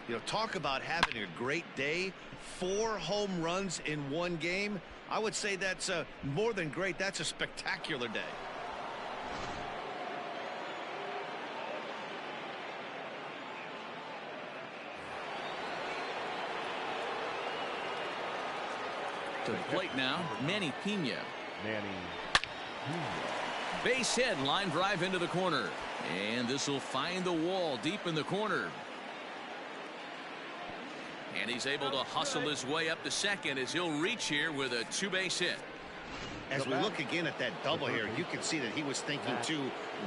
You know, talk about having a great day. 4 home runs in one game. I would say that's more than great. That's a spectacular day. To the plate now, Manny Pena. Manny. Base hit, line drive into the corner. And this will find the wall deep in the corner. And he's able to hustle his way up to second as he'll reach here with a 2-base hit. As we look again at that double here, you can see that he was thinking two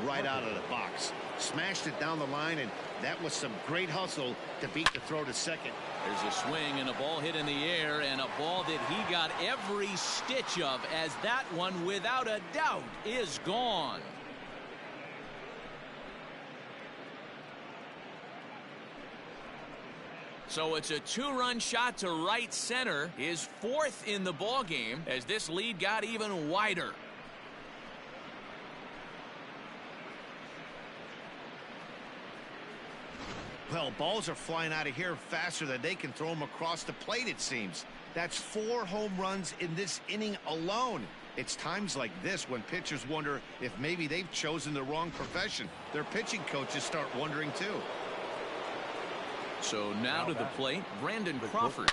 right out of the box. Smashed it down the line, and that was some great hustle to beat the throw to second. There's a swing and a ball hit in the air, and a ball that he got every stitch of, as that one, without a doubt, is gone. So it's a 2-run shot to right center, his 4th in the ball game as this lead got even wider. Well, balls are flying out of here faster than they can throw them across the plate, it seems. That's 4 home runs in this inning alone. It's times like this when pitchers wonder if maybe they've chosen the wrong profession. Their pitching coaches start wondering too. So now to the plate, Brandon Crawford,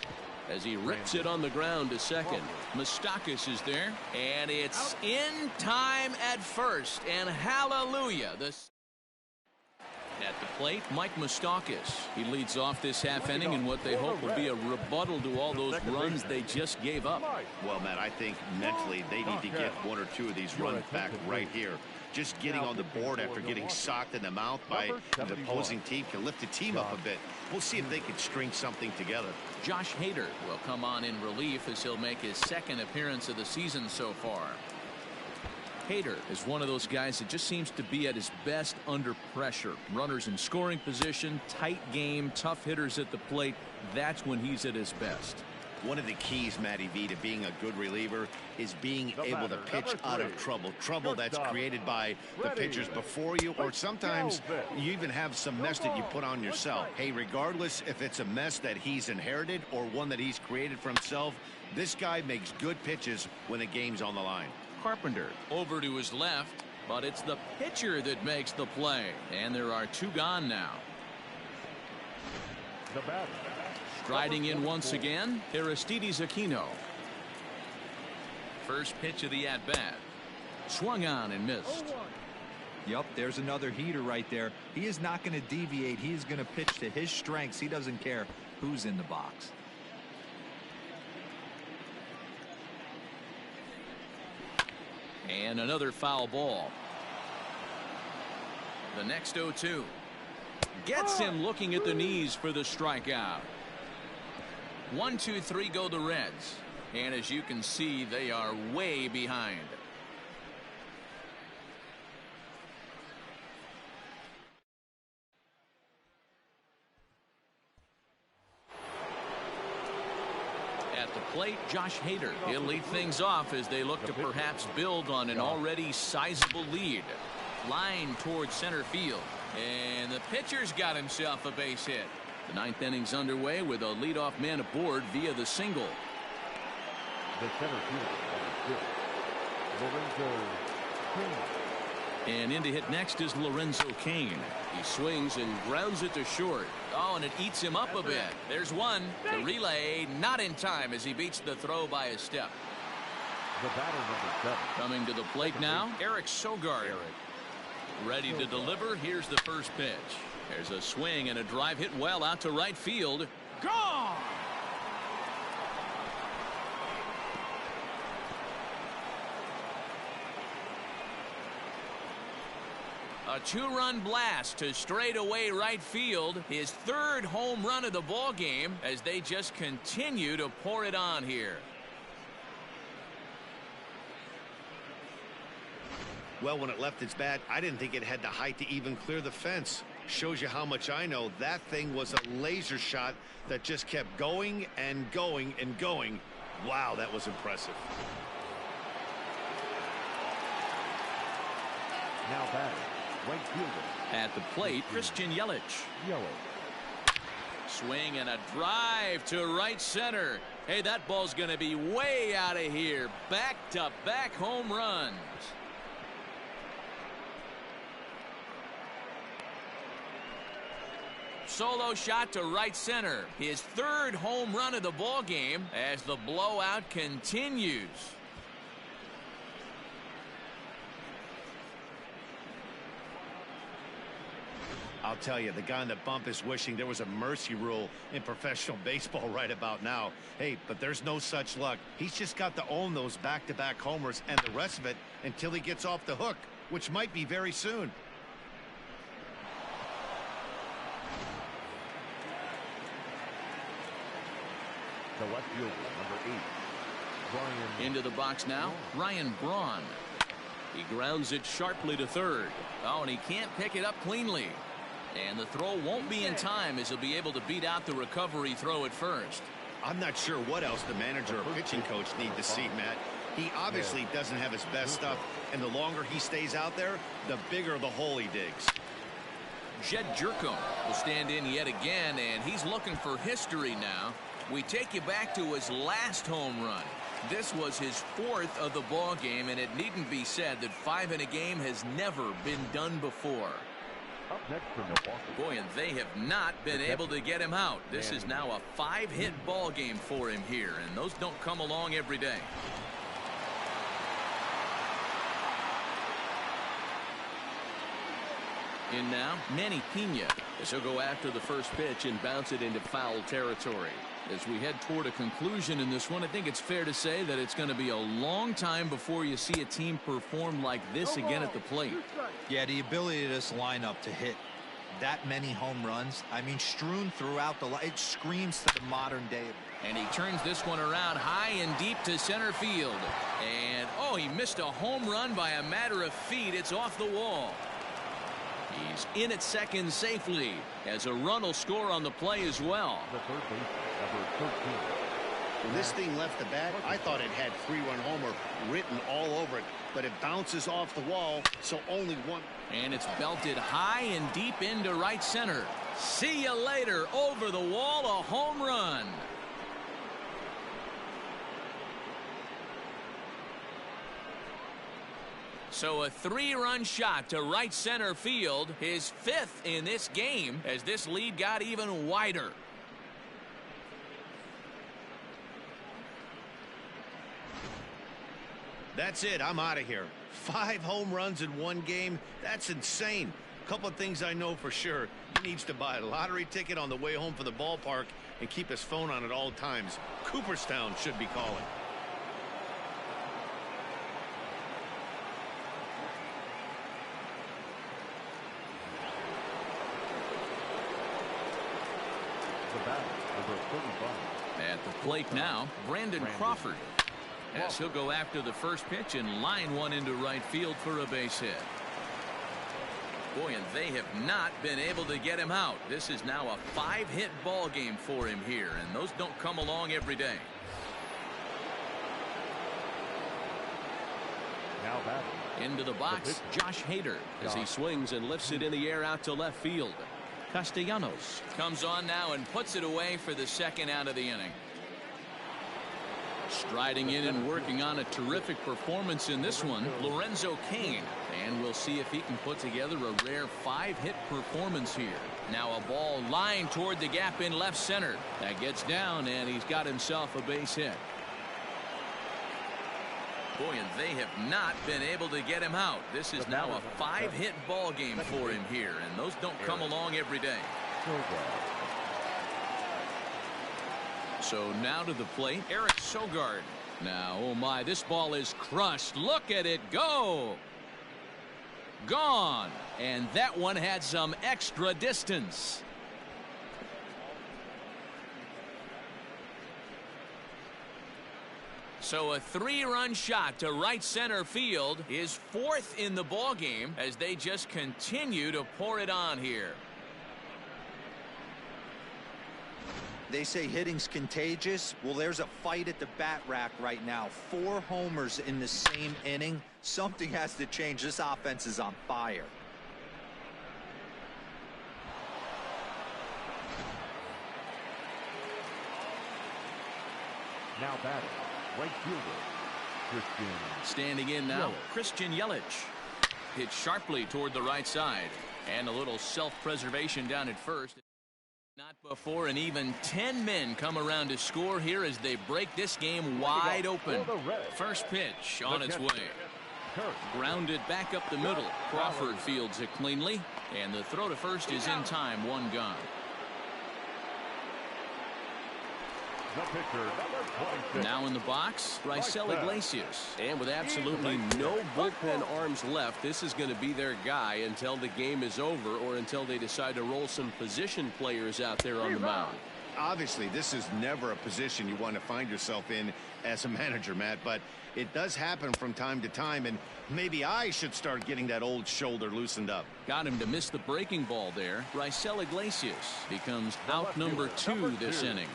as he rips it on the ground to second. Moustakas is there, and it's in time at first, and hallelujah. At the plate, Mike Moustakas. He leads off this half inning in what they hope will be a rebuttal to all those runs they just gave up. Well, Matt, I think mentally they need to get 1 or 2 of these runs back right here. Just getting on the board after getting socked in the mouth by the opposing team can lift the team up a bit. We'll see if they can string something together. Josh Hader will come on in relief as he'll make his 2nd appearance of the season so far. Hader is one of those guys that just seems to be at his best under pressure. Runners in scoring position, tight game, tough hitters at the plate. That's when he's at his best. One of the keys, Matty V, to being a good reliever is being able to pitch out of trouble. Trouble that's created by the pitchers before you, or sometimes you even have some mess that you put on yourself. Hey, regardless if it's a mess that he's inherited or one that he's created for himself, this guy makes good pitches when the game's on the line. Carpenter over to his left, but it's the pitcher that makes the play. And there are 2 gone now. The batter, Striding in once again, Aristides Aquino. First pitch of the at-bat. Swung on and missed. Yep, there's another heater right there. He is not going to deviate. He is going to pitch to his strengths. He doesn't care who's in the box. And another foul ball. The next 0-2. Gets him looking at the knees for the strikeout. 1, 2, 3 go the Reds. And as you can see, they are way behind. At the plate, Josh Hader. He'll lead things off as they look to perhaps build on an already sizable lead. Line towards center field. And the pitcher's got himself a base hit. The ninth inning's underway with a leadoff man aboard via the single. The center fielder, Lorenzo Cain. And in to hit next is Lorenzo Cain. He swings and grounds it to short. Oh, and it eats him up a bit. There's one. The relay not in time as he beats the throw by a step. The batter, number 7. Coming to the plate now, Eric Sogard. Ready to deliver. Here's the first pitch. There's a swing and a drive hit well out to right field. Gone! A 2-run blast to straightaway right field. His third home run of the ball game as they just continue to pour it on here. Well, when it left its bat, I didn't think it had the height to even clear the fence. Shows you how much I know. That thing was a laser shot that just kept going and going and going. Wow, that was impressive. Now batting, right fielder. At the plate, Christian Yelich. Swing and a drive to right center. Hey, that ball's going to be way out of here. Back-to-back home runs. Solo shot to right center. His third home run of the ball game as the blowout continues. I'll tell you, the guy on the bump is wishing there was a mercy rule in professional baseball right about now. Hey, but there's no such luck. He's just got to own those back-to-back homers and the rest of it until he gets off the hook, which might be very soon. The left fielder, number 8. Ryan. Into the box now, Ryan Braun. He grounds it sharply to third. Oh, and he can't pick it up cleanly. And the throw won't be in time as he'll be able to beat out the recovery throw at first. I'm not sure what else the manager or pitching coach need to see, Matt. He obviously doesn't have his best stuff, and the longer he stays out there, the bigger the hole he digs. Jed Jerko will stand in yet again, and he's looking for history now. We take you back to his last home run. This was his 4th of the ball game, and it needn't be said that 5 in a game has never been done before. Up next for Milwaukee. Boy, and they have not been able to get him out. This is now a 5-hit ball game for him here, and those don't come along every day. In now, Manny Pena, as he'll go after the first pitch and bounce it into foul territory. As we head toward a conclusion in this one, I think it's fair to say that it's going to be a long time before you see a team perform like this again at the plate. Yeah, the ability of this lineup to hit that many home runs, I mean, strewn throughout the line, it screams to the modern day. And he turns this one around high and deep to center field. And, oh, he missed a home run by a matter of feet. It's off the wall. He's in at second safely as a run will score on the play as well. The third base, number 13. When this thing left the bat, I thought it had 3-run homer written all over it, but it bounces off the wall, so only one. And it's belted high and deep into right center. See you later. Over the wall, a home run. So a 3-run shot to right center field, his 5th in this game as this lead got even wider. That's it. I'm out of here. 5 home runs in one game. That's insane. A couple of things I know for sure. He needs to buy a lottery ticket on the way home from the ballpark and keep his phone on at all times. Cooperstown should be calling. The batter, number 35. At the plate now, Brandon Crawford. As he'll go after the first pitch and line one into right field for a base hit. Boy, and they have not been able to get him out. This is now a 5-hit ball game for him here, and those don't come along every day. Now batting. Into the box, Josh Hader as he swings and lifts it in the air out to left field. Castellanos comes on now and puts it away for the second out of the inning. Striding in and working on a terrific performance in this one, Lorenzo Cain. And we'll see if he can put together a rare 5-hit performance here. Now a ball lined toward the gap in left center. That gets down, and he's got himself a base hit. Boy, and they have not been able to get him out. This is now a 5-hit ball game for him here, and those don't come along every day. So now to the plate, Eric Sogard. Now, oh my, this ball is crushed. Look at it go. Gone. And that one had some extra distance. So a 3-run shot to right center field is 4th in the ball game as they just continue to pour it on here. They say hitting's contagious. Well, there's a fight at the bat rack right now. 4 homers in the same inning. Something has to change. This offense is on fire. Now batting. Right fielder, Christian. Standing in now, Christian Yelich. Hit sharply toward the right side. And a little self-preservation down at first. Not before an even 10 men come around to score here as they break this game wide open. First pitch on its way. Grounded back up the middle. Crawford fields it cleanly. And the throw to first is in time. 1 gone. Now in the box, Raisel Iglesias. And with absolutely no bullpen arms left, this is going to be their guy until the game is over or until they decide to roll some position players out there on the mound. Obviously, this is never a position you want to find yourself in as a manager, Matt, but it does happen from time to time, and maybe I should start getting that old shoulder loosened up. Got him to miss the breaking ball there. Raisel Iglesias becomes out number 2 this inning.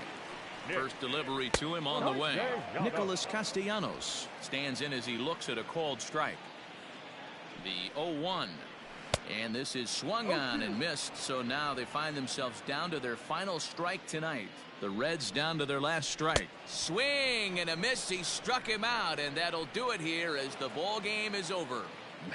First delivery to him on the way. Nicholas Castellanos stands in as he looks at a called strike. The 0-1. And this is swung on and missed. So now they find themselves down to their final strike tonight. The Reds down to their last strike. Swing and a miss. He struck him out. And that'll do it here as the ball game is over.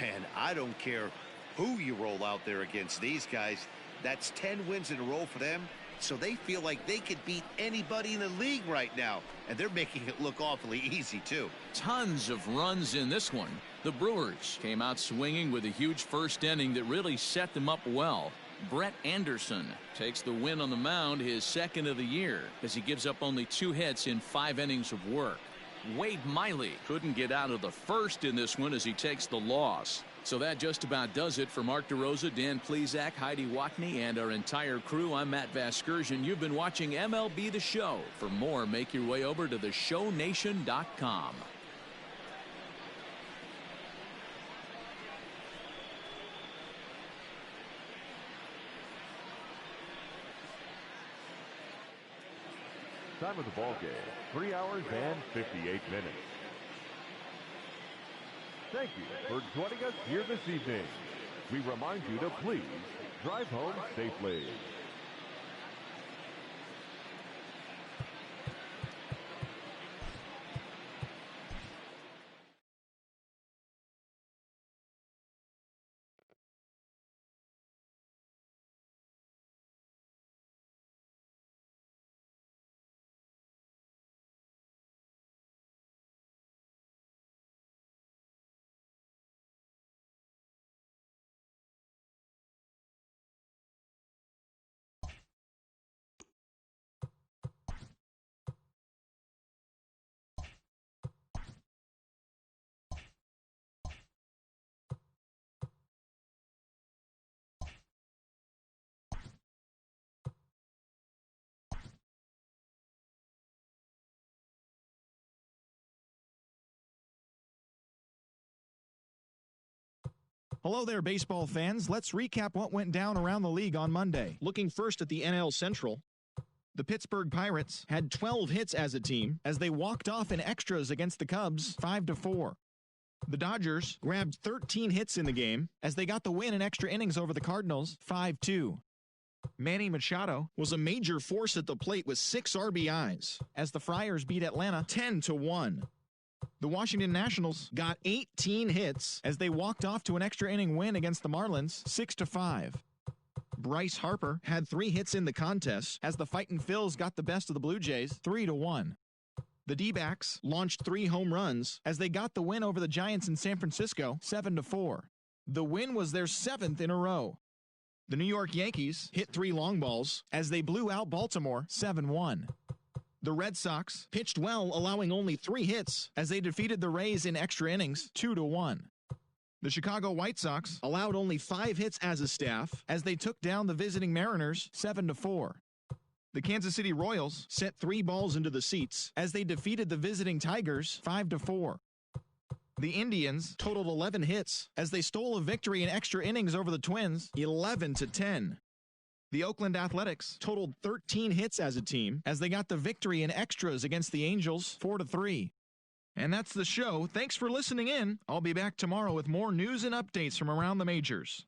Man, I don't care who you roll out there against these guys. That's 10 wins in a row for them. So they feel like they could beat anybody in the league right now. And they're making it look awfully easy, too. Tons of runs in this one. The Brewers came out swinging with a huge first inning that really set them up well. Brett Anderson takes the win on the mound, his second of the year, as he gives up only 2 hits in 5 innings of work. Wade Miley couldn't get out of the first in this one as he takes the loss. So that just about does it for Mark DeRosa, Dan Plesac, Heidi Watney, and our entire crew. I'm Matt Vasgersian. You've been watching MLB The Show. For more, make your way over to theshownation.com. Time of the ball game, 3 hours and 58 minutes. Thank you for joining us here this evening. We remind you to please drive home safely. Hello there, baseball fans. Let's recap what went down around the league on Monday. Looking first at the NL Central, the Pittsburgh Pirates had 12 hits as a team as they walked off in extras against the Cubs 5-4. The Dodgers grabbed 13 hits in the game as they got the win in extra innings over the Cardinals 5-2. Manny Machado was a major force at the plate with 6 RBIs as the Friars beat Atlanta 10-1. The Washington Nationals got 18 hits as they walked off to an extra inning win against the Marlins 6-5. Bryce Harper had 3 hits in the contest as the Fightin' Phils got the best of the Blue Jays 3-1. The D-backs launched 3 home runs as they got the win over the Giants in San Francisco 7-4. The win was their 7th in a row. The New York Yankees hit 3 long balls as they blew out Baltimore 7-1. The Red Sox pitched well, allowing only 3 hits as they defeated the Rays in extra innings 2-1. The Chicago White Sox allowed only 5 hits as a staff as they took down the visiting Mariners 7-4. The Kansas City Royals sent 3 balls into the seats as they defeated the visiting Tigers 5-4. The Indians totaled 11 hits as they stole a victory in extra innings over the Twins 11-10. The Oakland Athletics totaled 13 hits as a team as they got the victory in extras against the Angels 4-3. And that's the show. Thanks for listening in. I'll be back tomorrow with more news and updates from around the majors.